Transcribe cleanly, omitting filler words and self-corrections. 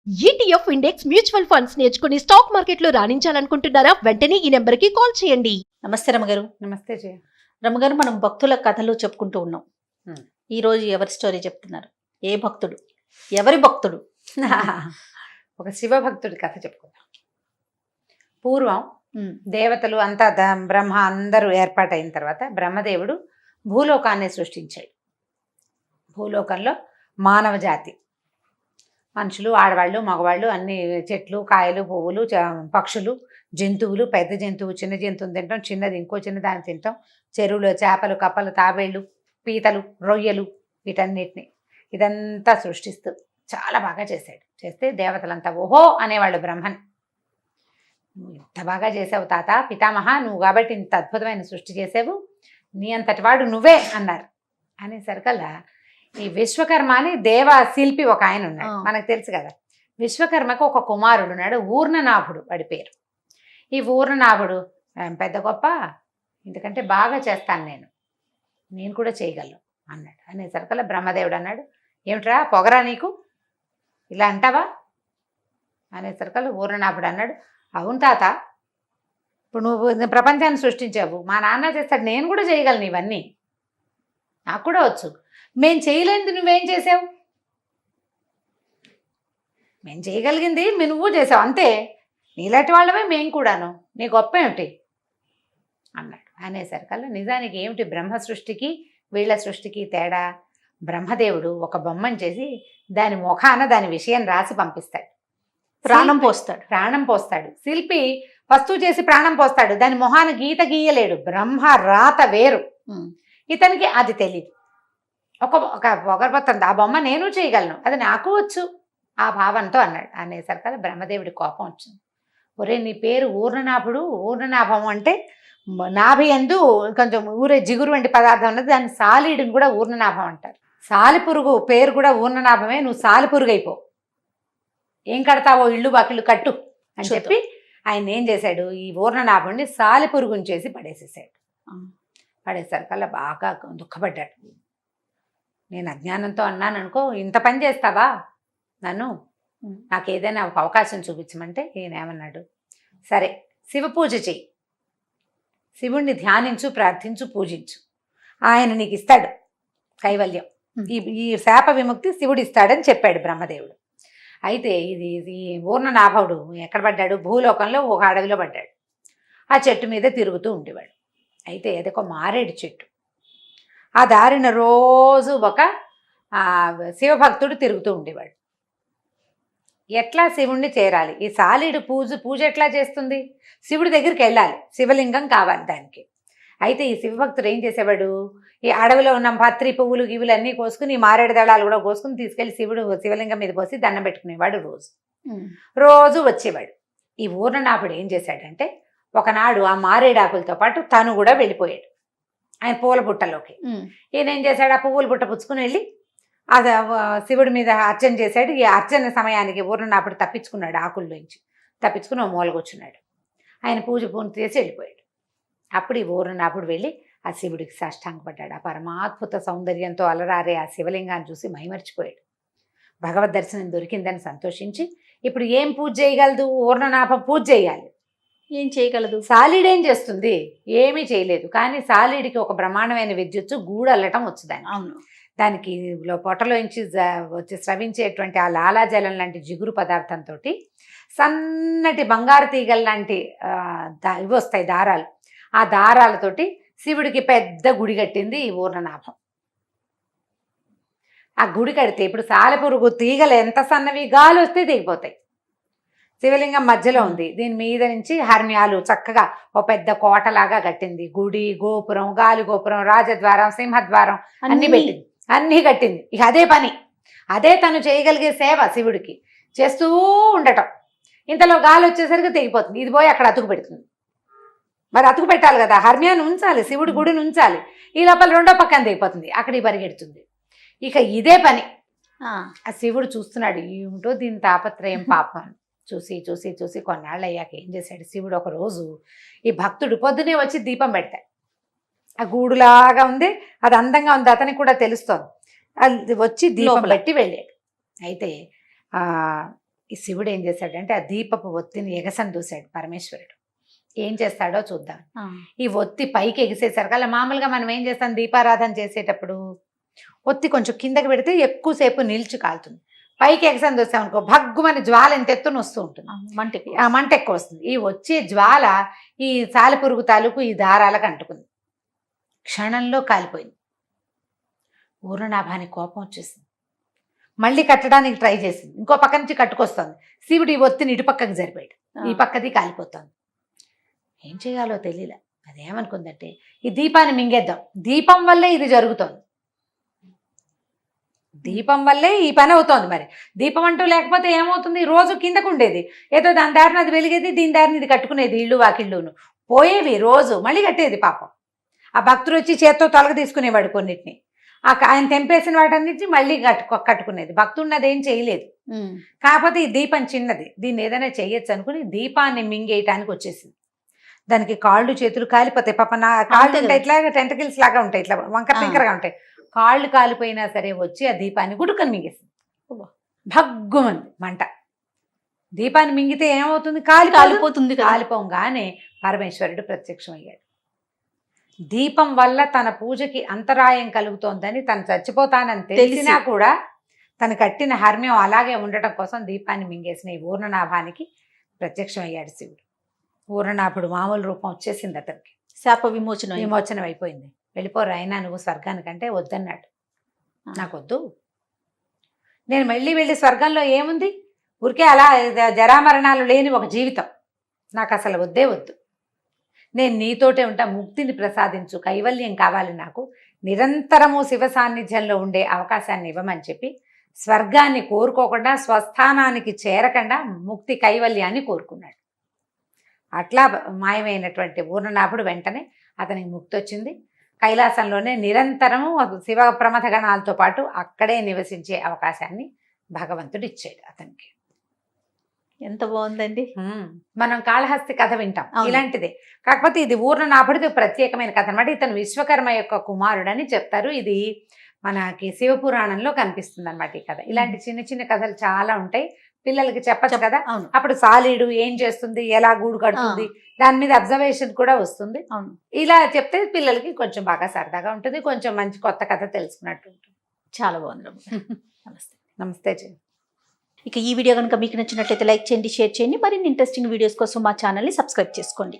ETF index mutual funds నేర్చుకుని stock మార్కెట్లో రాణించాలనుకుంటున్నారా? వెంటనే ఈ నెంబర్కి కాల్ చేయండి. నమస్తే రమగారు. నమస్తే జయ. రమగారు, మనం భక్తుల కథలు చెప్పుకుంటూ ఉన్నాం. Hmm. ఈ రోజు ఎవరి స్టోరీ చెప్తున్నారు? ఏ భక్తుడు, ఎవరి భక్తుడు? ఒక శివభక్తుడి కథ చెప్పుకుందాం. పూర్వం దేవతలు అంతా బ్రహ్మ అందరూ ఏర్పాటైన తర్వాత బ్రహ్మదేవుడు భూలోకాన్ని సృష్టించాడు. భూలోకంలో మానవ జాతి, మనుషులు, ఆడవాళ్ళు, మగవాళ్ళు, అన్ని చెట్లు, కాయలు, పువ్వులు, పక్షులు, జంతువులు, పెద్ద జంతువు చిన్న జంతువుని తింటాం, చిన్నది ఇంకో చిన్న దాన్ని తింటాం, చెరువులు, చేపలు, కప్పలు, తాబేళ్ళు, పీతలు, రొయ్యలు, వీటన్నిటిని ఇదంతా సృష్టిస్తూ చాలా బాగా చేశాడు. చేస్తే దేవతలంతా ఓహో అనేవాళ్ళు బ్రహ్మని. నువ్వు ఇంత బాగా చేసావు తాత, పితామహ, నువ్వు కాబట్టి ఇంత అద్భుతమైన సృష్టి చేసావు, నీ అంతటి వాడు నువ్వే అన్నారు. అనేసరికల్లా ఈ విశ్వకర్మ అని దేవ శిల్పి ఒక ఆయన ఉన్నాడు, మనకు తెలుసు కదా. విశ్వకర్మకు ఒక కుమారుడు ఉన్నాడు, ఊర్ణనాభుడు వాడి పేరు. ఈ ఊర్ణనాభుడు పెద్ద గొప్ప, ఎందుకంటే బాగా చేస్తాను నేను కూడా చేయగలను అన్నాడు. అనేసరికల్లా బ్రహ్మదేవుడు అన్నాడు, ఏమిట్రా పొగరా నీకు, ఇలా అంటావా? అనేసరికల్లా ఊర్ణనాభుడు అన్నాడు, అవును తాత, ఇప్పుడు నువ్వు ప్రపంచాన్ని సృష్టించావు, మా నాన్న చేస్తాడు, నేను కూడా చేయగలను ఇవన్నీ, నాకు కూడా వచ్చు. మేం చేయలేనిది నువ్వేం చేసావు? మేము చేయగలిగింది నువ్వు చేసావు, అంతే, నీలాంటి వాళ్ళమే మేము కూడాను, నీ గొప్ప ఏమిటి అన్నాడు. అనేసరికల్లా నిజానికి ఏమిటి బ్రహ్మ సృష్టికి వీళ్ళ సృష్టికి తేడా? బ్రహ్మదేవుడు ఒక బొమ్మను చేసి దాని ముఖాన దాని విషయం రాసి పంపిస్తాడు, ప్రాణం పోస్తాడు. శిల్పి వస్తువు చేసి ప్రాణం పోస్తాడు, దాని మొహాన గీత గీయలేడు. బ్రహ్మ రాత వేరు, ఇతనికి అది తెలియదు. ఒక పొగరబోతుంది, ఆ బొమ్మ నేను చేయగలను, అది నాకు వచ్చు, ఆ భావంతో అన్నాడు. అనేసరికల్లా బ్రహ్మదేవుడి కోపం వచ్చింది. ఒరే, నీ పేరు ఊర్ణనాభుడు, ఊర్ణనాభం అంటే నాభి ఎందు కొంచెం ఊరే జిగురు వంటి పదార్థం ఉన్నది, దాన్ని సాలీడుని కూడా ఊర్ణనాభం అంటారు. సాలిపురుగు పేరు కూడా ఊర్ణనాభమే, నువ్వు సాలిపురుగు అయిపో, ఏం కడతావో ఇళ్ళు బాకిళ్ళు కట్టు అని చెప్పి ఆయన ఏం చేశాడు, ఈ ఊర్ణనాభుడిని సాలిపురుగుని చేసి పడేసేసాడు. పడేసరికల్లా బాగా దుఃఖపడ్డాడు. నేను అజ్ఞానంతో అన్నాను అనుకో, ఇంత పని చేస్తావా నన్ను, నాకు ఏదైనా ఒక అవకాశం చూపించమంటే ఈయన ఏమన్నాడు, సరే శివ పూజ చెయ్యి, శివుణ్ణి ధ్యానించు, ప్రార్థించు, పూజించు, ఆయన నీకు ఇస్తాడు కైవల్యం, ఈ శాప విముక్తి శివుడు ఇస్తాడని చెప్పాడు బ్రహ్మదేవుడు. అయితే ఇది ఊర్ణనాభుడు ఎక్కడ పడ్డాడు? భూలోకంలో ఒక అడవిలో పడ్డాడు. ఆ చెట్టు మీద తిరుగుతూ ఉండేవాడు. అయితే అదొక మారేడు చెట్టు. ఆ దారిన రోజు ఒక శివభక్తుడు తిరుగుతూ ఉండేవాడు. ఎట్లా శివుణ్ణి చేరాలి, ఈ సాలీడు పూజ ఎట్లా చేస్తుంది? శివుడి దగ్గరికి వెళ్ళాలి, శివలింగం కావాలి దానికి. అయితే ఈ శివభక్తుడు ఏం చేసేవాడు, ఈ అడవిలో ఉన్న పత్రి పువ్వులు గివులు అన్నీ కోసుకుని, ఈ మారేడు దళాలు కూడా కోసుకుని తీసుకెళ్లి శివలింగం మీద పోసి దండం పెట్టుకునేవాడు. రోజు వచ్చేవాడు. ఈ ఊర్ణనాభుడు ఏం చేశాడంటే, ఒకనాడు ఆ మారేడాకులతో పాటు తను కూడా వెళ్ళిపోయాడు ఆయన పూల బుట్టలోకి. ఈయన ఏం చేశాడు, ఆ పువ్వుల బుట్ట పుచ్చుకుని వెళ్ళి అది శివుడి మీద అర్చన చేశాడు. ఈ అర్చన సమయానికి ఊర్ణనాభుడు తప్పించుకున్నాడు, ఆకుల్లోంచి తప్పించుకుని ఓ మూలకొచ్చున్నాడు. ఆయన పూజ పూర్తి చేసి వెళ్ళిపోయాడు. అప్పుడు ఈ ఊర్ణనాభుడు వెళ్ళి ఆ శివుడికి సాష్టాంగపడ్డాడు. ఆ పరమాద్భుత సౌందర్యంతో అలరారే ఆ శివలింగాన్ని చూసి మైమర్చిపోయాడు. భగవద్ దర్శనం దొరికిందని సంతోషించి, ఇప్పుడు ఏం పూజ చేయగలదు? ఊర్ణనాభం పూజ చేయాలి. ఏం చేయగలదు? సాలీడేం చేస్తుంది? ఏమీ చేయలేదు. కానీ సాలీడికి ఒక బ్రహ్మాండమైన విద్యుత్తు గూడల్లటం వచ్చుదాన్ని. అవును, దానికి పొట్టలోంచి వచ్చి స్రవించేటువంటి ఆ లాలాజలం లాంటి జిగురు పదార్థంతో సన్నటి బంగారు తీగల లాంటి ఇవి వస్తాయి దారాలు. ఆ దారాలతోటి శివుడికి పెద్ద గుడి కట్టింది ఈ ఊర్ణనాభం. ఆ గుడి కడితే ఇప్పుడు సాలెపురుగు తీగలు ఎంత సన్నవి, గాలి వస్తే దిగిపోతాయి. శివలింగం మధ్యలో ఉంది, దీని మీద నుంచి హర్మ్యాలు చక్కగా ఓ పెద్ద కోటలాగా కట్టింది. గుడి, గోపురం, గాలి గోపురం, రాజద్వారం, సింహద్వారం అన్ని పెట్టింది, అన్నీ కట్టింది. ఇక అదే పని, అదే తను చేయగలిగే సేవ శివుడికి చేస్తూ ఉండటం. ఇంతలో గాలి వచ్చేసరికి తెగిపోతుంది, ఇది పోయి అక్కడ అతుకు పెడుతుంది. మరి అతుకు పెట్టాలి కదా, హర్మ్యాన్ని ఉంచాలి, శివుడి గుడిని ఉంచాలి. ఈ లోపల రెండో పక్కన తెగిపోతుంది, అక్కడికి పరిగెడుతుంది. ఇక ఇదే పని. ఆ శివుడు చూస్తున్నాడు, ఏమిటో దీని తాపత్రయం పాపం. చూసి చూసి చూసి కొన్నాళ్ళు అయ్యాక ఏం చేశాడు శివుడు, ఒక రోజు ఈ భక్తుడు పొద్దునే వచ్చి దీపం పెడతాడు. ఆ గూడులాగా ఉంది, అది అందంగా ఉంది, అతనికి కూడా తెలుస్తోంది. అది వచ్చి దీపం పెట్టి వెళ్ళాడు. అయితే ఈ శివుడు ఏం చేశాడంటే ఆ దీపపు ఒత్తిని ఎగసని దూశాడు పరమేశ్వరుడు. ఏం చేస్తాడో చూద్దాం. ఈ ఒత్తి పైకి ఎగిసేసరికి అలా మామూలుగా మనం ఏం చేస్తాం దీపారాధన చేసేటప్పుడు ఒత్తి కొంచెం కిందకి పెడితే ఎక్కువసేపు నిలిచి కాలుతుంది. పైకి ఎగసని దూసాం అనుకో భగ్గుమని జ్వాల ఎంత ఎత్తున వస్తూ ఉంటుంది, ఆ మంట ఎక్కువ వస్తుంది. ఈ వచ్చే జ్వాల ఈ సాలెపురుగు తాలూకు ఈ దారాలకు అంటుకుంది. క్షణంలో కాలిపోయింది. పూర్ణనాభానికి కోపం వచ్చేసింది. మళ్ళీ కట్టడానికి ట్రై చేసింది. ఇంకో పక్క నుంచి కట్టుకొస్తుంది. శివుడు ఈ ఒత్తిని ఇటు పక్కకి జరిపాడు, ఈ పక్కది కాలిపోతుంది. ఏం చేయాలో తెలియలే. అదేమనుకుందంటే ఈ దీపాన్ని మింగేద్దాం, దీపం వల్లే ఇది జరుగుతోంది, దీపం వల్లే ఈ పని అవుతోంది. మరి దీపం అంటూ లేకపోతే ఏమవుతుంది, రోజు కిందకు ఉండేది, ఏదో దాని దారిని అది వెలిగేది, దీని దారిని ఇది కట్టుకునేది, ఇళ్ళు వాకిళ్ళును పోయేవి, రోజు మళ్ళీ కట్టేది. పాపం ఆ భక్తుడు వచ్చి చేత్తో తొలగ తీసుకునేవాడు కొన్నిటిని, ఆయన తెంపేసిన వాటన్నిటిని మళ్ళీ కట్టుకునేది. భక్తుడిని అదేం చేయలేదు. కాకపోతే ఈ దీపం చిన్నది, దీన్ని ఏదైనా చేయొచ్చు అనుకుని దీపాన్ని మింగేయటానికి వచ్చేసింది. దానికి కాళ్ళు చేతులు కాలిపోతాయి. పాప నా కాళ్ళు ఉంటాయి ఇట్లా టెంటకిల్స్ లాగా ఉంటాయి, ఇట్లా వంకర టింకరగా ఉంటాయి. కాళ్ళు కాలిపోయినా సరే వచ్చి ఆ దీపాన్ని గుడుకని మింగేసింది. భగ్గుమంది మంట. దీపాన్ని మింగితే ఏమవుతుంది, కాలిపోతుంది. కాలిపోగానే పరమేశ్వరుడు ప్రత్యక్షమయ్యాడు. దీపం వల్ల తన పూజకి అంతరాయం కలుగుతోందని, తను చచ్చిపోతానని తెలిసినా కూడా తను కట్టిన హర్మ్యం అలాగే ఉండటం కోసం దీపాన్ని మింగేసిన ఈ ఊర్ణనాభానికి ప్రత్యక్షమయ్యాడు శివుడు. ఊర్ణనాభుడు మామూలు రూపం వచ్చేసింది అతనికి. శాప విమోచనం అయిపోయింది. వెళ్ళిపోరు అయినా నువ్వు స్వర్గానికంటే వద్దన్నాడు. నాకొద్దు, నేను మళ్ళీ వెళ్ళి స్వర్గంలో ఏముంది, ఊరికే అలా జరామరణాలు లేని ఒక జీవితం నాకు అసలు వద్దే వద్దు, నేను నీతోటే ఉంటా, ముక్తిని ప్రసాదించు, కైవల్యం కావాలి నాకు, నిరంతరము శివ సాన్నిధ్యంలో ఉండే అవకాశాన్ని ఇవ్వమని చెప్పి స్వర్గాన్ని కోరుకోకుండా, స్వస్థానానికి చేరకుండా ముక్తి కైవల్యాన్ని కోరుకున్నాడు. అట్లా మాయమైనటువంటి ఊర్ణనాభుడు వెంటనే అతనికి ముక్తి వచ్చింది. కైలాసంలోనే నిరంతరము శివ ప్రమథ గణాలతో పాటు అక్కడే నివసించే అవకాశాన్ని భగవంతుడు ఇచ్చాడు అతనికి. ఎంత బాగుందండి. మనం కాళహస్తి కథ వింటాం ఇలాంటిదే, కాకపోతే ఇది ఊర్ణనాభుడిది ప్రత్యేకమైన కథ అనమాట. ఇతను విశ్వకర్మ యొక్క కుమారుడని చెప్తారు. ఇది మనకి శివపురాణంలో కనిపిస్తుంది అనమాట ఈ కథ. ఇలాంటి చిన్న చిన్న కథలు చాలా ఉంటాయి, పిల్లలకి చెప్పచ్చు కదా. అప్పుడు సాలీడు ఏం చేస్తుంది, ఎలా గూడు కడుతుంది, దాని మీద అబ్జర్వేషన్ కూడా వస్తుంది. ఇలా చెప్తే పిల్లలకి కొంచెం బాగా సరదాగా ఉంటుంది, కొంచెం మంచి కొత్త కథ తెలుసుకున్నట్టు ఉంటుంది. చాలా బాగుంది. నమస్తే. నమస్తే జీ. ఇక ఈ వీడియో కనుక మీకు నచ్చినట్లయితే లైక్ చేయండి, షేర్ చేయండి. మరిన్ని ఇంట్రెస్టింగ్ వీడియోస్ కోసం మా ఛానల్ని సబ్స్క్రైబ్ చేసుకోండి.